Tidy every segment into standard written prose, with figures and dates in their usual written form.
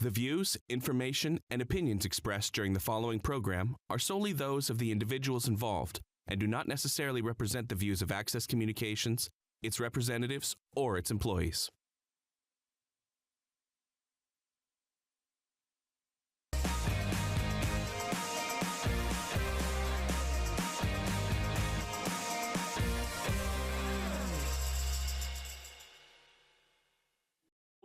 The views, information, and opinions expressed during the following program are solely those of the individuals involved and do not necessarily represent the views of Access Communications, its representatives, or its employees.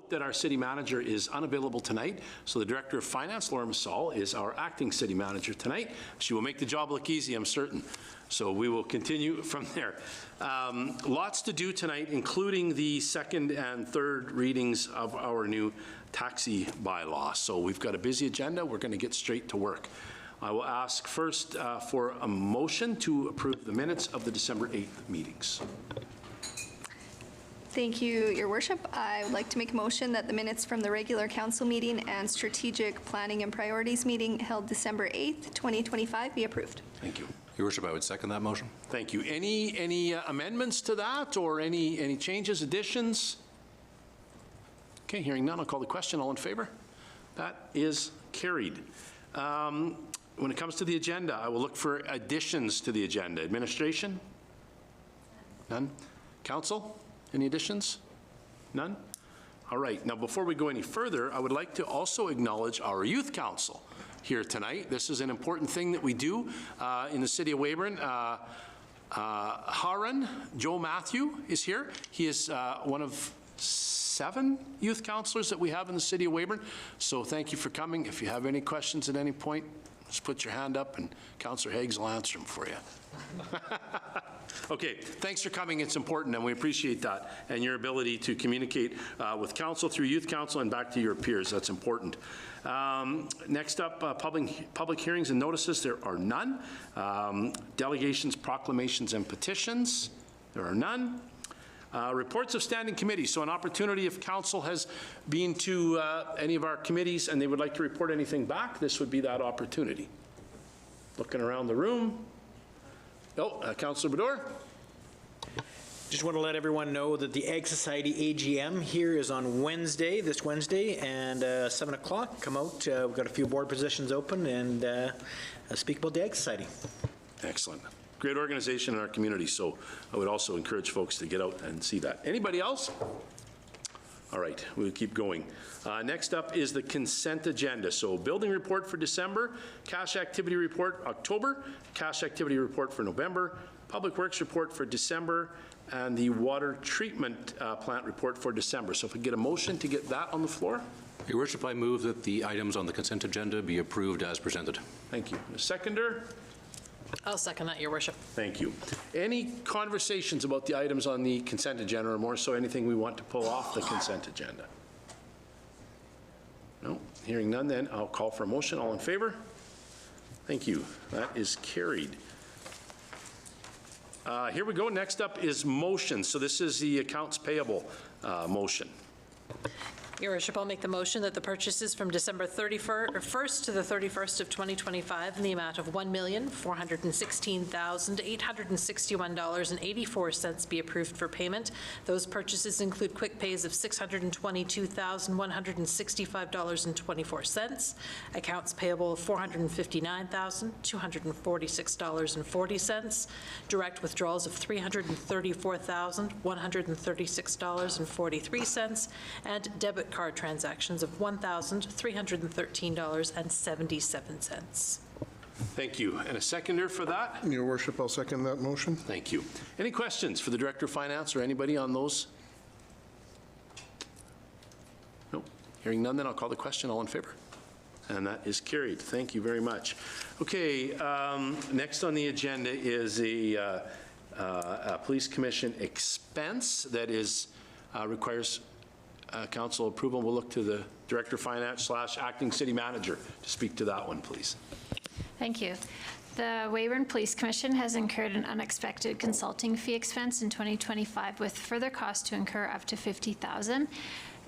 That our city manager is unavailable tonight, so the director of finance, Laura Massal, is our acting city manager tonight. She will make the job look easy, I'm certain. So we will continue from there. Lots to do tonight, including the second and third readings of our new taxi bylaw. So we've got a busy agenda. We're going to get straight to work. I will ask first for a motion to approve the minutes of the December 8th meetings. Thank you, Your Worship. I would like to make a motion that the minutes from the regular council meeting and strategic planning and priorities meeting held December 8th, 2025 be approved. Thank you. Your Worship, I would second that motion. Thank you. Any amendments to that or any changes, additions? Okay, hearing none, I'll call the question. All in favor? That is carried. When it comes to the agenda, I will look for additions to the agenda. Administration? None. Council? Any additions? None? All right. Now, before we go any further, I would like to also acknowledge our Youth Council here tonight. This is an important thing that we do in the city of Weyburn. Haran Joe Matthew is here. He is one of 7 youth councillors that we have in the city of Weyburn. So thank you for coming. If you have any questions at any point, just put your hand up and Councillor Higgs will answer them for you. Okay, thanks for coming. It's important and we appreciate that and your ability to communicate with council through youth council and back to your peers. That's important. Next up, public hearings and notices. There are none. Delegations, proclamations, and petitions. There are none. Reports of standing committees. So an opportunity if council has been to any of our committees and they would like to report anything back, this would be that opportunity. Looking around the room. Oh, Councillor Bador. Just want to let everyone know that the Ag Society AGM here is on Wednesday, this Wednesday, and 7 o'clock. Come out. We've got a few board positions open and speak about the Ag Society. Excellent. Great organization in our community, so I would also encourage folks to get out and see that. Anybody else? All right, we'll keep going. Next up is the consent agenda. So building report for December, cash activity report October, cash activity report for November, public works report for December, and the water treatment plant report for December. So if we get a motion to get that on the floor. Your Worship, I move that the items on the consent agenda be approved as presented. Thank you. A seconder? I'll second that, Your Worship. Thank you. Any conversations about the items on the consent agenda, or more so anything we want to pull off the consent agenda? No, hearing none, then I'll call for a motion. All in favor? Thank you. That is carried. Here we go. Next up is motion. So this is the accounts payable motion. Your Worship, I'll make the motion that the purchases from December 31st to the 31st of 2025 in the amount of $1,416,861.84 be approved for payment. Those purchases include quick pays of $622,165.24, accounts payable of $459,246.40, direct withdrawals of $334,136.43, and debit card transactions of $1,313.77. Thank you. And a seconder for that? Your Worship, I'll second that motion. Thank you. Any questions for the Director of Finance or anybody on those? No. Hearing none, then I'll call the question. All in favor? And that is carried. Thank you very much. Okay, next on the agenda is a Police Commission expense that is requires council approval. We'll look to the Director of Finance / Acting City Manager to speak to that one, please. Thank you. The Weyburn Police Commission has incurred an unexpected consulting fee expense in 2025 with further costs to incur up to $50,000.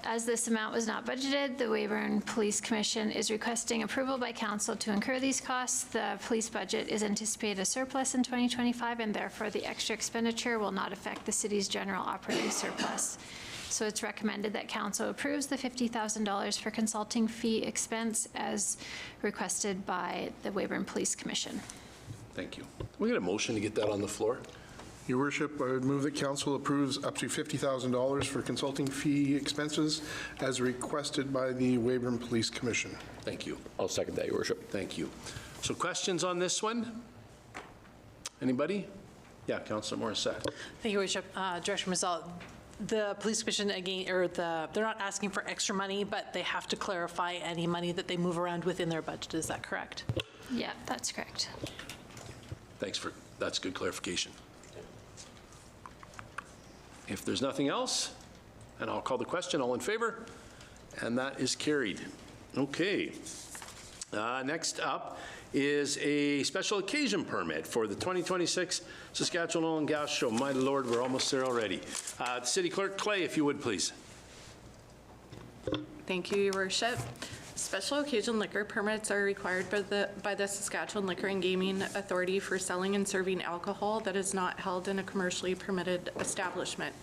As this amount was not budgeted, the Weyburn Police Commission is requesting approval by council to incur these costs. The police budget is anticipated a surplus in 2025, and therefore the extra expenditure will not affect the city's general operating surplus. So it's recommended that council approves the $50,000 for consulting fee expense as requested by the Weyburn Police Commission. Thank you. We get a motion to get that on the floor? Your worship, I would move that council approves up to $50,000 for consulting fee expenses as requested by the Weyburn Police Commission. Thank you. I'll second that, Your Worship. Thank you. So questions on this one? Anybody? Yeah, Councillor Morissette. Thank you, Your Worship. Director Mazel, the Police Commission, again, or they're not asking for extra money, but they have to clarify any money that they move around within their budget. Is that correct? Yeah, that's correct. That's good clarification. If there's nothing else, and I'll call the question, all in favor? And that is carried. Okay. Next up is a special occasion permit for the 2026 Saskatchewan Oil and Gas Show. My Lord, we're almost there already. City Clerk Clay, if you would, please. Thank you, Your Worship. Special occasion liquor permits are required by the Saskatchewan Liquor and Gaming Authority for selling and serving alcohol that is not held in a commercially permitted establishment.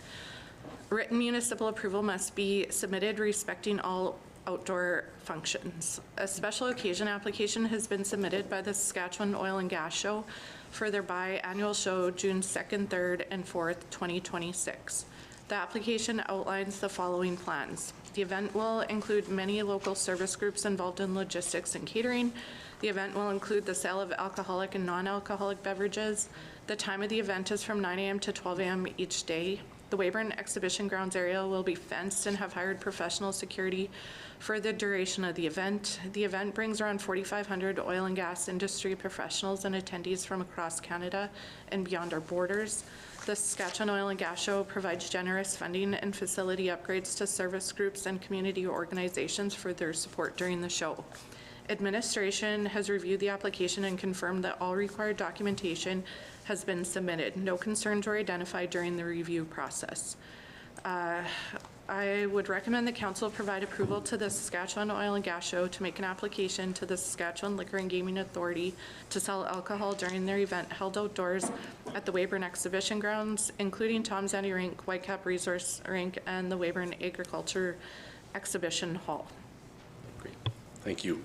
Written municipal approval must be submitted respecting all outdoor functions. A special occasion application has been submitted by the Saskatchewan Oil and Gas Show for their biannual show June 2nd, 3rd, and 4th, 2026. The application outlines the following plans. The event will include many local service groups involved in logistics and catering. The event will include the sale of alcoholic and non-alcoholic beverages. The time of the event is from 9 a.m. to 12 a.m. each day. The Weyburn Exhibition Grounds area will be fenced and have hired professional security for the duration of the event. The event brings around 4,500 oil and gas industry professionals and attendees from across Canada and beyond our borders. The Saskatchewan Oil and Gas Show provides generous funding and facility upgrades to service groups and community organizations for their support during the show. Administration has reviewed the application and confirmed that all required documentation has been submitted. No concerns were identified during the review process. I would recommend the council provide approval to the Saskatchewan Oil and Gas Show to make an application to the Saskatchewan Liquor and Gaming Authority to sell alcohol during their event held outdoors at the Weyburn Exhibition Grounds, including Tom's Andy Rink, Whitecap Resource Rink, and the Weyburn Agriculture Exhibition Hall. Great. Thank you.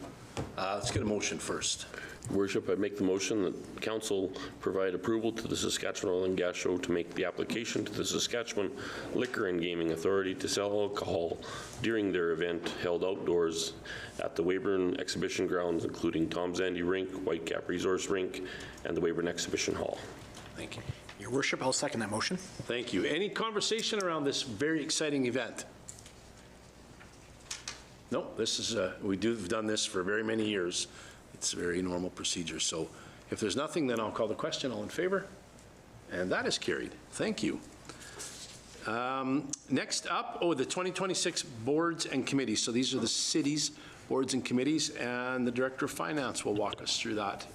Let's get a motion first. Worship, I make the motion that council provide approval to the Saskatchewan Oil and Gas Show to make the application to the Saskatchewan Liquor and Gaming Authority to sell alcohol during their event held outdoors at the Weyburn Exhibition Grounds, including Tom's Andy Rink, Whitecap Resource Rink, and the Weyburn Exhibition Hall. Thank you. Your Worship, I'll second that motion. Thank you. Any conversation around this very exciting event? No, this is, we've done this for very many years. It's a very normal procedure. So if there's nothing, then I'll call the question. All in favor? And that is carried. Thank you. Next up, the 2026 boards and committees. So these are the city's boards and committees, and the Director of Finance will walk us through that.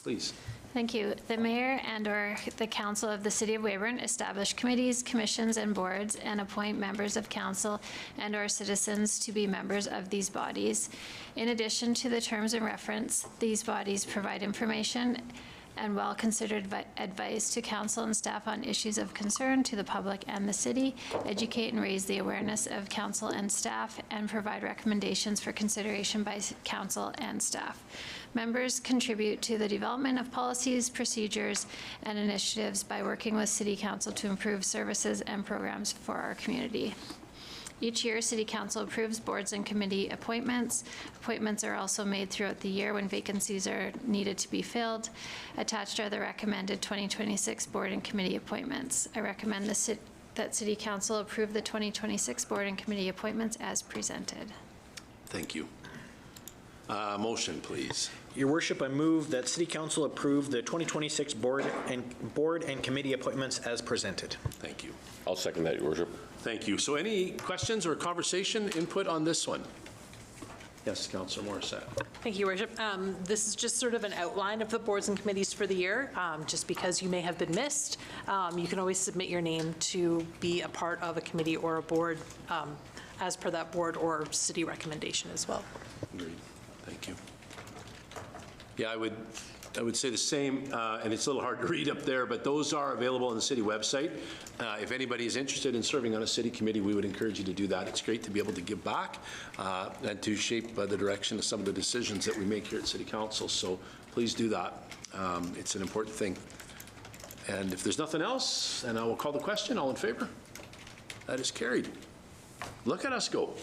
Please. Thank you. The mayor and/or the council of the city of Weyburn establish committees, commissions, and boards and appoint members of council and/or citizens to be members of these bodies. In addition to the terms and reference, these bodies provide information and well-considered advice to council and staff on issues of concern to the public and the city, educate and raise the awareness of council and staff, and provide recommendations for consideration by council and staff. Members contribute to the development of policies, procedures, and initiatives by working with City Council to improve services and programs for our community. Each year, City Council approves boards and committee appointments. Appointments are also made throughout the year when vacancies are needed to be filled. Attached are the recommended 2026 board and committee appointments. I recommend that City Council approve the 2026 board and committee appointments as presented. Thank you. Motion, please. Your Worship, I move that City Council approve the 2026 board and committee appointments as presented. Thank you. I'll second that, Your Worship. Thank you. So any questions or conversation, input on this one? Yes, Councillor Morissette. Thank you, Your Worship. This is just sort of an outline of the boards and committees for the year. Just because you may have been missed, you can always submit your name to be a part of a committee or a board as per that board or city recommendation as well. Agreed. Thank you. Yeah, I would I would say the same, and it's a little hard to read up there, but those are available on the city website. If anybody is interested in serving on a city committee, we would encourage you to do that. It's great to be able to give back and to shape the direction of some of the decisions that we make here at City Council. So please do that. It's an important thing. And if there's nothing else, then I will call the question. All in favor? That is carried. Look at us go.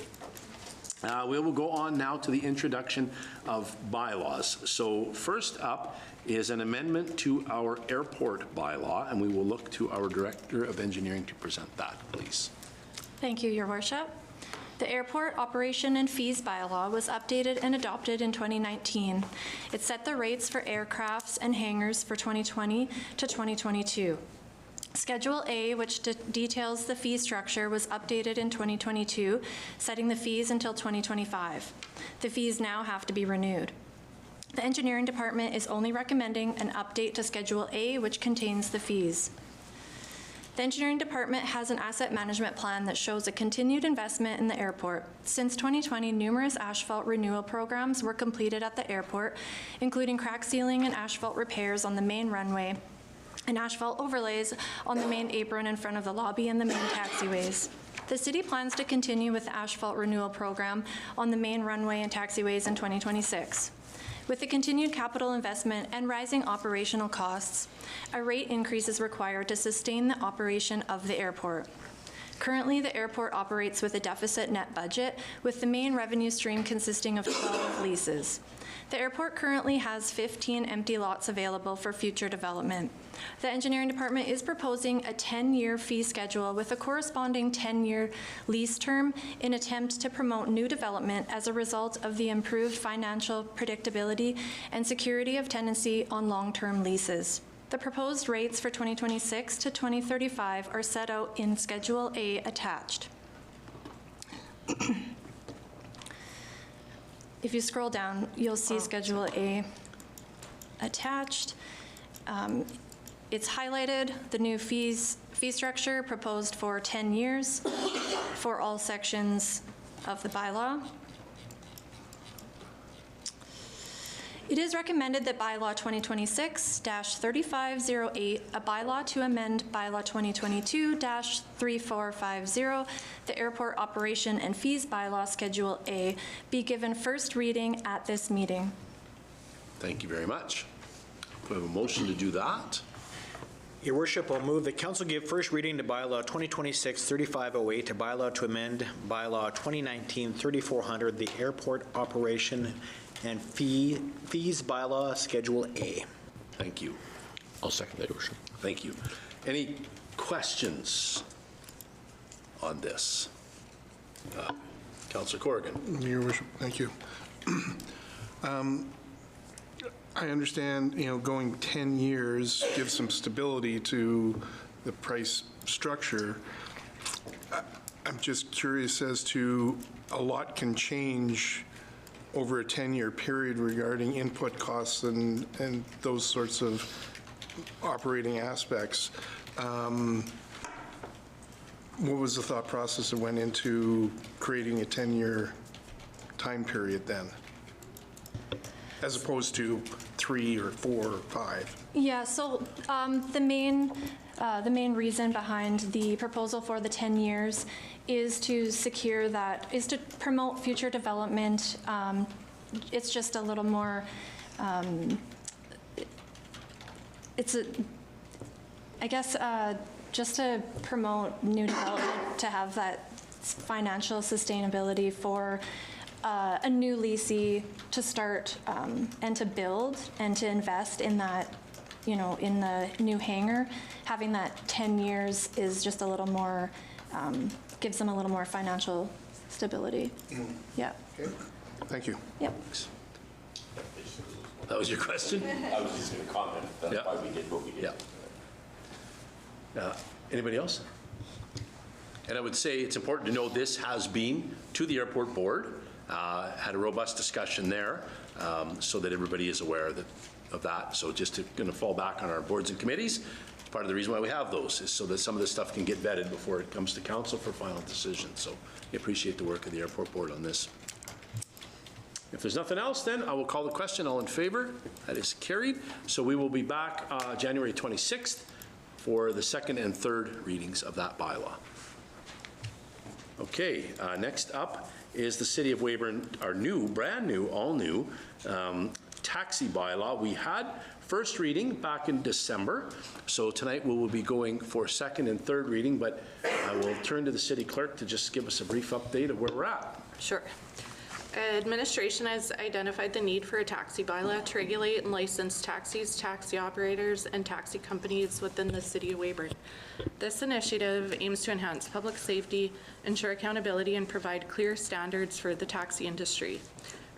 We will go on now to the introduction of bylaws. So first up is an amendment to our airport bylaw, and we will look to our Director of Engineering to present that, please. Thank you, Your Worship. The Airport Operation and Fees Bylaw was updated and adopted in 2019. It set the rates for aircrafts and hangars for 2020 to 2022. Schedule A, which details the fee structure, was updated in 2022, setting the fees until 2025. The fees now have to be renewed. The Engineering Department is only recommending an update to Schedule A, which contains the fees. The Engineering Department has an asset management plan that shows a continued investment in the airport. Since 2020, numerous asphalt renewal programs were completed at the airport, including crack sealing and asphalt repairs on the main runway, and asphalt overlays on the main apron in front of the lobby and the main taxiways. The city plans to continue with the asphalt renewal program on the main runway and taxiways in 2026. With the continued capital investment and rising operational costs, a rate increase is required to sustain the operation of the airport. Currently, the airport operates with a deficit net budget, with the main revenue stream consisting of 12 leases. The airport currently has 15 empty lots available for future development. The Engineering Department is proposing a 10-year fee schedule with a corresponding 10-year lease term in attempt to promote new development as a result of the improved financial predictability and security of tenancy on long-term leases. The proposed rates for 2026 to 2035 are set out in Schedule A attached. If you scroll down, you'll see Schedule A attached. It's highlighted, the new fee structure proposed for 10 years for all sections of the bylaw. It is recommended that Bylaw 2026-3508, a bylaw to amend Bylaw 2022-3450, the Airport Operation and Fees Bylaw Schedule A, be given first reading at this meeting. Thank you very much. We have a motion to do that. Your Worship, I'll move that Council give first reading to Bylaw 2026-3508, a bylaw to amend Bylaw 2019-3400, the Airport Operation and Fees Bylaw Schedule A. Thank you. I'll second that, Your Worship. Thank you. Any questions on this? Councillor Corrigan. Your Worship, thank you. I understand, going 10 years gives some stability to the price structure. I'm just curious as to, a lot can change over a 10-year period regarding input costs and those sorts of operating aspects. What was the thought process that went into creating a 10-year time period then, as opposed to 3 or 4 or 5? Yeah, so the main reason behind the proposal for the 10 years is to secure that, is to promote future development. It's just a little more, just to promote new development, to have that financial sustainability for a new leasee to start and to build and to invest in that, in the new hangar. Having that 10 years is just a little more, gives them a little more financial stability. Yeah. Okay. Thank you. Yep. That was your question? I was just going to comment. That's why we did what we did. Yeah. Anybody else? And I would say it's important to know this has been to the airport board, had a robust discussion there, so that everybody is aware of that. So just going to fall back on our boards and committees. Part of the reason why we have those is so that some of this stuff can get vetted before it comes to council for final decision. So we appreciate the work of the airport board on this. If there's nothing else, then I will call the question. All in favor? That is carried. So we will be back January 26th for the second and third readings of that bylaw. Okay, next up is the City of Weyburn, our new, brand new, all new taxi bylaw. We had first reading back in December, so tonight we will be going for second and third reading, but I will turn to the city clerk to just give us a brief update of where we're at. Sure. Administration has identified the need for a taxi bylaw to regulate and license taxis, taxi operators, and taxi companies within the City of Weyburn. This initiative aims to enhance public safety, ensure accountability, and provide clear standards for the taxi industry.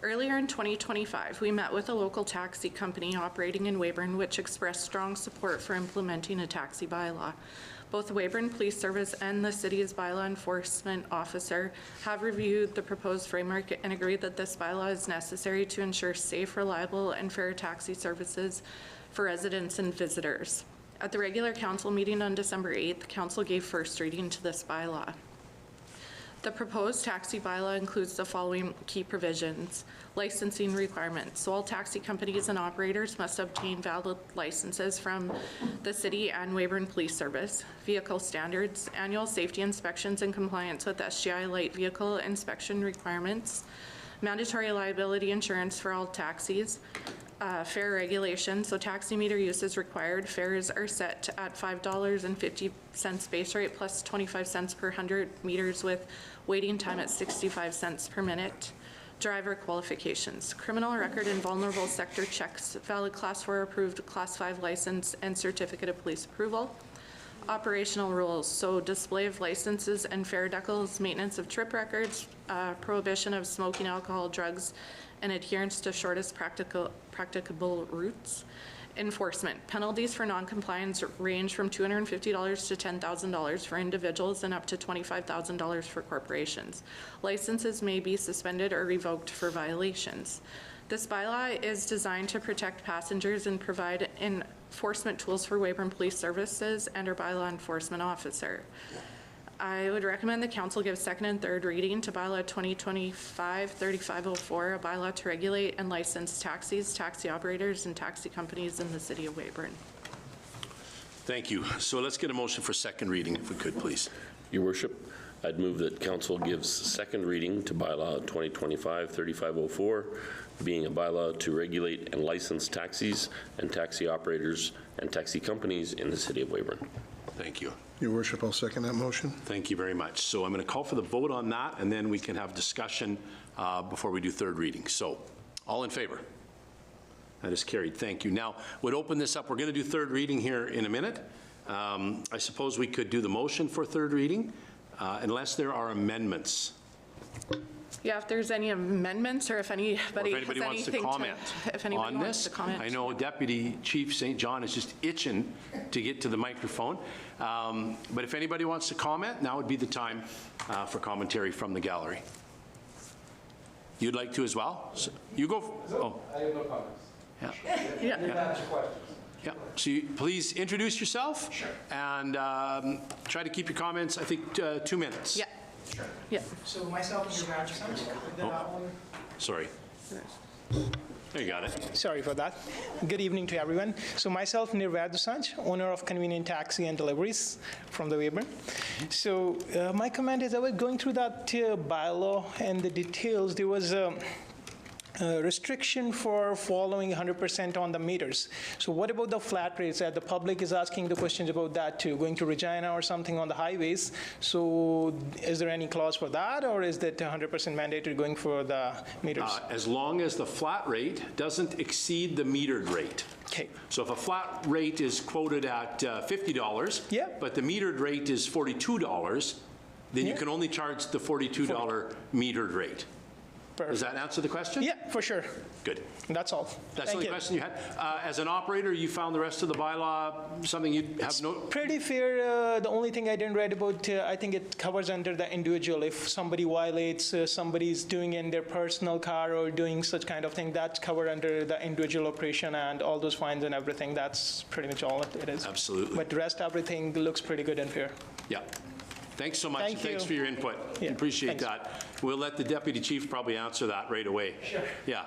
Earlier in 2025, we met with a local taxi company operating in Weyburn, which expressed strong support for implementing a taxi bylaw. Both the Weyburn Police Service and the city's bylaw enforcement officer have reviewed the proposed framework and agreed that this bylaw is necessary to ensure safe, reliable, and fair taxi services for residents and visitors. At the regular council meeting on December 8th, council gave first reading to this bylaw. The proposed taxi bylaw includes the following key provisions. Licensing requirements. So all taxi companies and operators must obtain valid licenses from the city and Weyburn Police Service. Vehicle standards, annual safety inspections and compliance with SGI light vehicle inspection requirements. Mandatory liability insurance for all taxis. Fare regulation, so taximeter use is required. Fares are set at $5.50 base rate plus 25 cents per 100 meters with waiting time at 65 cents per minute. Driver qualifications, criminal record and vulnerable sector checks, valid Class 4 approved Class 5 license and certificate of police approval. Operational rules, so display of licenses and fare decals, maintenance of trip records, prohibition of smoking, alcohol, drugs, and adherence to shortest practicable routes. Enforcement. Penalties for noncompliance range from $250 to $10,000 for individuals and up to $25,000 for corporations. Licenses may be suspended or revoked for violations. This bylaw is designed to protect passengers and provide enforcement tools for Weyburn Police Services and our bylaw enforcement officer. I would recommend the council give second and third reading to bylaw 2025-3504, a bylaw to regulate and license taxis, taxi operators, and taxi companies in the City of Weyburn. Thank you. So let's get a motion for second reading, if we could, please. Your worship, I'd move that council gives second reading to bylaw 2025-3504, being a bylaw to regulate and license taxis and taxi operators and taxi companies in the City of Weyburn. Thank you. Your worship, I'll second that motion. Thank you very much. So I'm going to call for the vote on that, and then we can have discussion before we do third reading. So all in favor? That is carried. Thank you. Now, would open this up. We're going to do third reading here in a minute. I suppose we could do the motion for third reading, unless there are amendments. Yeah, if there's any amendments or if anybody wants to anything comment on this. I know Deputy Chief St. John is just itching to get to the microphone. But if anybody wants to comment, now would be the time for commentary from the gallery. You'd like to as well? So you go. I have no comments. Yeah. Yeah. So you, please introduce yourself. Sure. And try to keep your comments, I think, 2 minutes. Yeah. Sure. Yeah. So myself and your grandson. Sorry. There you got it. Sorry for that. Good evening to everyone. So myself, Nirvad Dosanjh, owner of Convenient Taxi and Deliveries from the Weyburn. So my comment is I was going through that bylaw and the details. There was a restriction for following 100% on the meters. So what about the flat rates? The public is asking the questions about that too, going to Regina or something on the highways. So is there any clause for that, or is that 100% mandatory going for the meters? As long as the flat rate doesn't exceed the metered rate. Okay. So if a flat rate is quoted at $50, yeah, but the metered rate is $42, then you can only charge the $42 metered rate. Perfect. Does that answer the question? Yeah, for sure. Good. That's all. That's the only question you had. As an operator, you found the rest of the bylaw something you'd have no... Pretty fair. The only thing I didn't read about, I think it covers under the individual. If somebody violates, somebody's doing in their personal car or doing such kind of thing, that's covered under the individual operation and all those fines and everything. That's pretty much all it is. Absolutely. But the rest, everything looks pretty good and fair. Yeah. Thanks so much. Thank Thanks you. for your input. Yeah, Appreciate thanks. that. We'll let the deputy chief probably answer that right away. Sure. Yeah.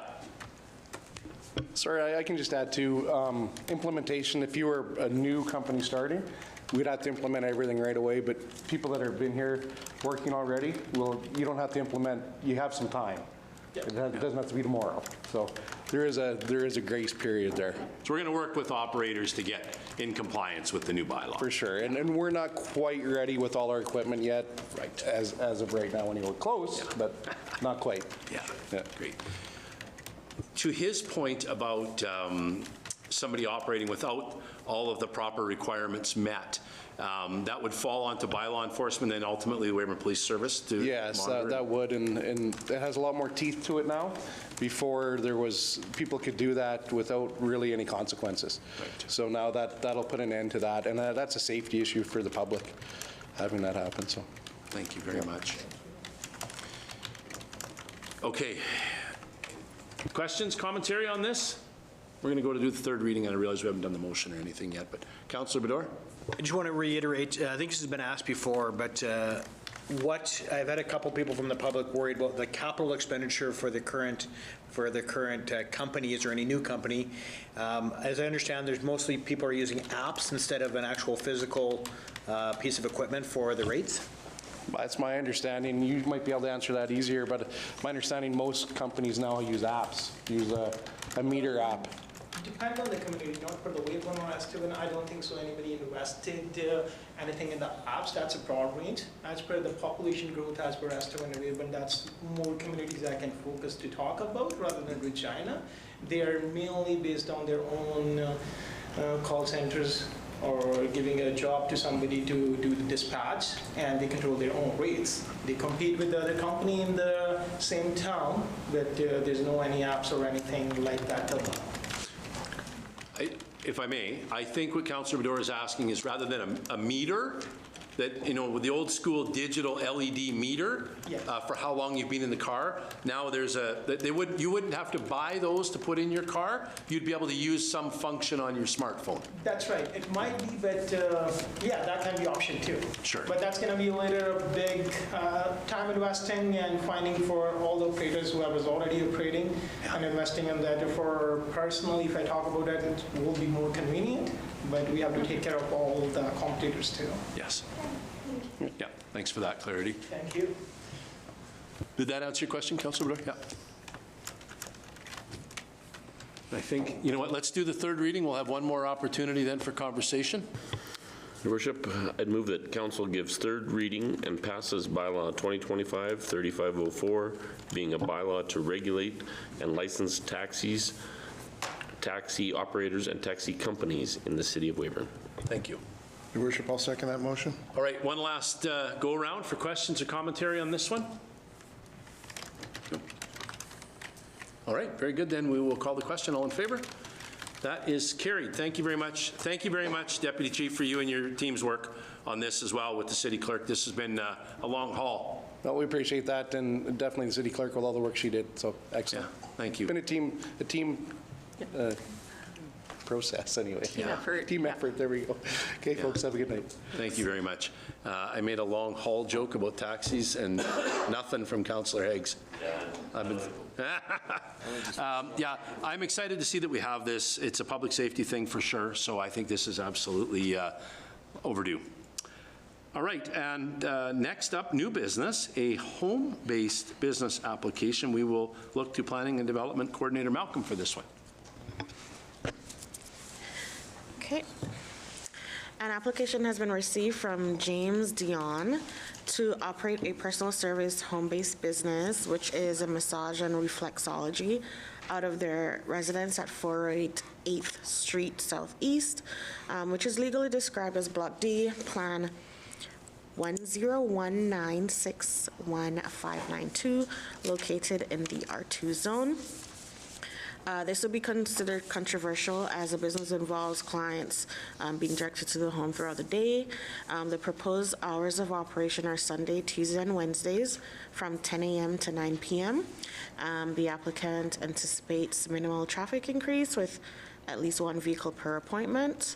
Sorry, I can just add to implementation. If you were a new company starting, we'd have to implement everything right away, but people that have been here working already, you don't have to implement, you have some time. It doesn't have to be tomorrow. So there is a grace period there. So we're going to work with operators to get in compliance with the new bylaw. For sure. And we're not quite ready with all our equipment yet, right, as of right now, anyway. Close, but not quite. Yeah, great. To his point about somebody operating without all of the proper requirements met, that would fall onto bylaw enforcement and ultimately the Weyburn Police Service to Yes, monitor? that would, and it has a lot more teeth to it now. Before, people could do that without really any consequences. Right. So now that'll put an end to that, and that's a safety issue for the public, having that happen, so. Thank you very much. Okay. Questions, commentary on this? We're going to go to do the third reading, and I realize we haven't done the motion or anything yet, but Councillor Bador? I just want to reiterate, I think this has been asked before, but I've had a couple people from the public worried about the capital expenditure for the current company. Is there any new company? As I understand, there's mostly people are using apps instead of an actual physical piece of equipment for the rates. That's my understanding. You might be able to answer that easier, but my understanding, most companies now use apps, use a meter app. Depends on the community, not for the Weyburn or Estevan. I don't think so anybody invested anything in the apps. That's a broad range. As per the population growth, as per Estevan and Weyburn, that's more communities I can focus to talk about rather than Regina. They are mainly based on their own call centers or giving a job to somebody to do the dispatch, and they control their own rates. They compete with the other company in the same town, but there's no any apps or anything like that till now. If I may, I think what Councillor Bador is asking is rather than a meter, that, with the old school digital LED meter, for how long you've been in the car, now there's you wouldn't have to buy those to put in your car. You'd be able to use some function on your smartphone. That's right. It might be, but that can be option too. Sure. But that's going to be later a big time investing and finding for all the operators who was already operating and investing in that. For personally, if I talk about that, it will be more convenient, but we have to take care of all the competitors too. Yes. Yeah, thanks for that clarity. Thank you. Did that answer your question, Councillor Bador? Yeah. I think, you know what, let's do the third reading. We'll have one more opportunity then for conversation. Your Worship, I'd move that council gives third reading and passes bylaw 2025-3504, being a bylaw to regulate and license taxi operators and taxi companies in the city of Weyburn. Thank you. Your worship, I'll second that motion. All right, one last go around for questions or commentary on this one. All right, very good. Then we will call the question. All in favor? That is carried. Thank you very much. Thank you very much, Deputy Chief, for you and your team's work on this as well with the city clerk. This has been a long haul. Well, we appreciate that, and definitely the city clerk with all the work she did, so excellent. Yeah, thank you. It's been a team process anyway. Team effort. Team effort, there we go. Okay, folks, have a good night. Thank you very much. I made a long haul joke about taxis and nothing from Councillor Higgs. Yeah, I'm excited to see that we have this. It's a public safety thing for sure, so I think this is absolutely overdue. All right, and next up, new business, a home-based business application. We will look to Planning and Development Coordinator Malcolm for this one. Okay. An application has been received from James Dion to operate a personal service home-based business, which is a massage and reflexology, out of their residence at 408 8th Street Southeast, which is legally described as Block D, Plan 101961592, located in the R2 zone. This would be considered controversial as the business involves clients being directed to the home throughout the day. The proposed hours of operation are Sunday, Tuesday, and Wednesdays from 10 a.m. to 9 p.m. The applicant anticipates minimal traffic increase with at least one vehicle per appointment.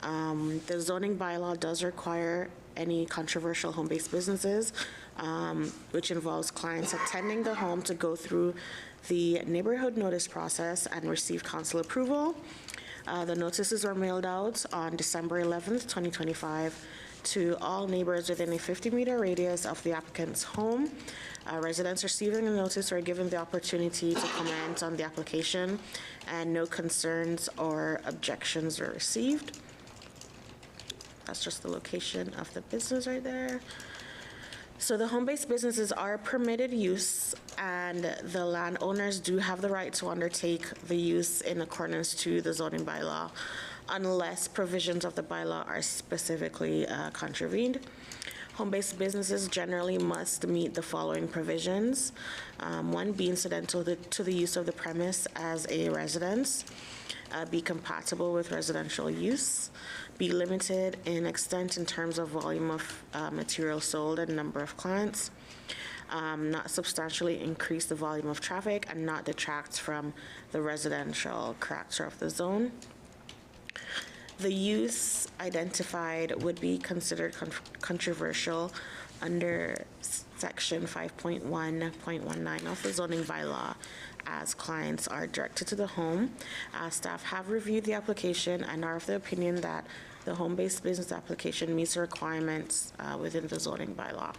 The zoning bylaw does require any controversial home-based businesses, which involves clients attending the home to go through the neighborhood notice process and receive council approval. The notices were mailed out on December 11th, 2025 to all neighbors within a 50-meter radius of the applicant's home. Residents receiving the notice were given the opportunity to comment on the application, and no concerns or objections were received. That's just the location of the business right there. So the home-based businesses are permitted use, and the landowners do have the right to undertake the use in accordance to the zoning bylaw, unless provisions of the bylaw are specifically contravened. Home-based businesses generally must meet the following provisions. One, be incidental to the use of the premise as a residence, be compatible with residential use, be limited in extent in terms of volume of material sold and number of clients, not substantially increase the volume of traffic, and not detract from the residential character of the zone. The use identified would be considered controversial under section 5.1.19 of the zoning bylaw, as clients are directed to the home. Staff have reviewed the application and are of the opinion that the home-based business application meets the requirements within the zoning bylaw.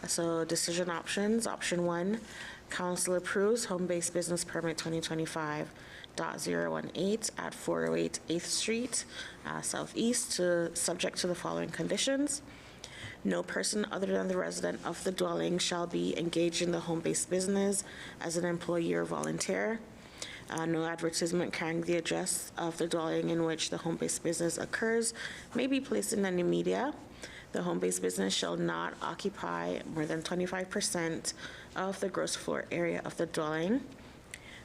So decision options. Option 1, council approves home-based business permit 2025.018 at 408 8th Street Southeast, subject to the following conditions. No person other than the resident of the dwelling shall be engaged in the home-based business as an employee or volunteer. No advertisement carrying the address of the dwelling in which the home-based business occurs may be placed in any media. The home-based business shall not occupy more than 25% of the gross floor area of the dwelling.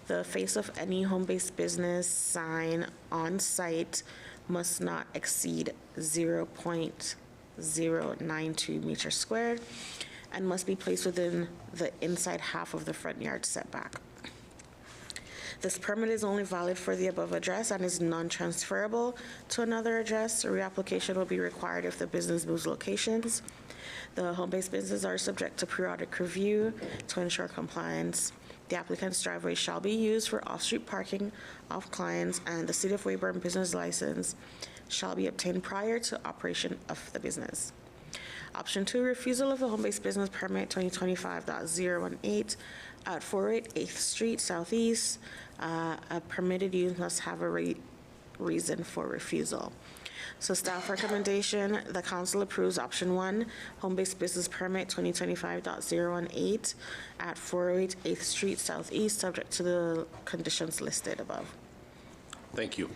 The face of any home-based business sign on site must not exceed 0.092 meters squared and must be placed within the inside half of the front yard setback. This permit is only valid for the above address and is non-transferable to another address. A reapplication will be required if the business moves locations. The home-based businesses are subject to periodic review to ensure compliance. The applicant's driveway shall be used for off-street parking of clients, and the City of Weyburn business license shall be obtained prior to operation of the business. Option 2, refusal of the home-based business permit 2025.018 at 408 8th Street Southeast. A permitted use must have a reason for refusal. So staff recommendation, the council approves option 1, home-based business permit 2025.018 at 408 8th Street Southeast, subject to the conditions listed above. Thank you.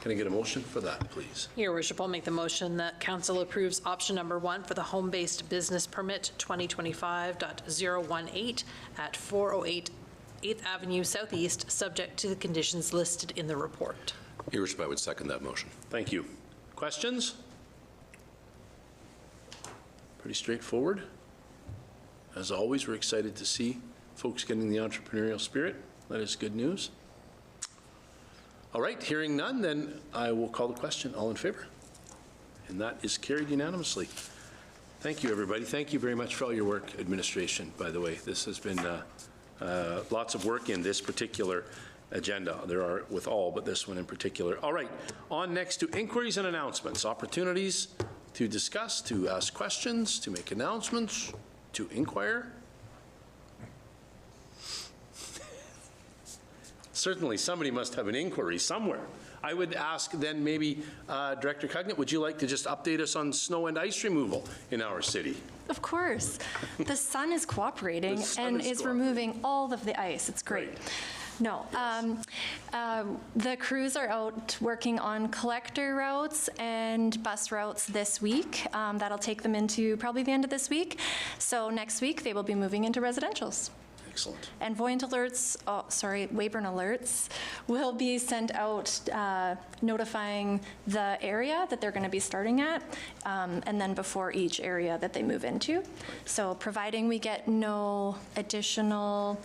Can I get a motion for that, please? Your Worship, I'll make the motion that council approves option number 1 for the home-based business permit 2025.018 at 408 8th Avenue Southeast, subject to the conditions listed in the report. Your Worship, I would second that motion. Thank you. Questions? Pretty straightforward. As always, we're excited to see folks getting the entrepreneurial spirit. That is good news. All right, hearing none, then I will call the question. All in favor? And that is carried unanimously. Thank you, everybody. Thank you very much for all your work, administration, by the way. This has been lots of work in this particular agenda. There are with all, but this one in particular. All right, on next to inquiries and announcements. Opportunities to discuss, to ask questions, to make announcements, to inquire. Certainly somebody must have an inquiry somewhere. I would ask then maybe, Director Cugnett, would you like to just update us on snow and ice removal in our city? Of course. The sun is cooperating and is removing all of the ice. It's great. No, the crews are out working on collector routes and bus routes this week. That'll take them into probably the end of this week. So next week they will be moving into residentials. Excellent. And Weyburn alerts will be sent out notifying the area that they're going to be starting at, and then before each area that they move into. So providing we get no additional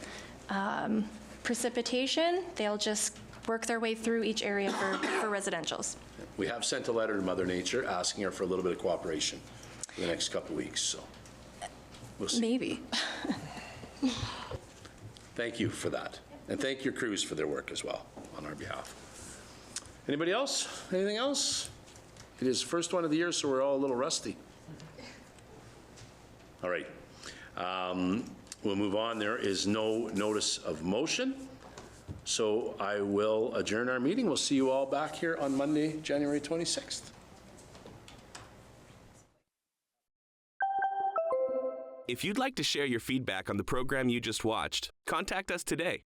precipitation, they'll just work their way through each area for residentials. We have sent a letter to Mother Nature asking her for a little bit of cooperation for the next couple of weeks, so we'll see. Maybe. Thank you for that. And thank your crews for their work as well on our behalf. Anybody else? Anything else? It is the first one of the year, so we're all a little rusty. All right. We'll move on. There is no notice of motion. So I will adjourn our meeting. We'll see you all back here on Monday, January 26th. If you'd like to share your feedback on the program you just watched, contact us today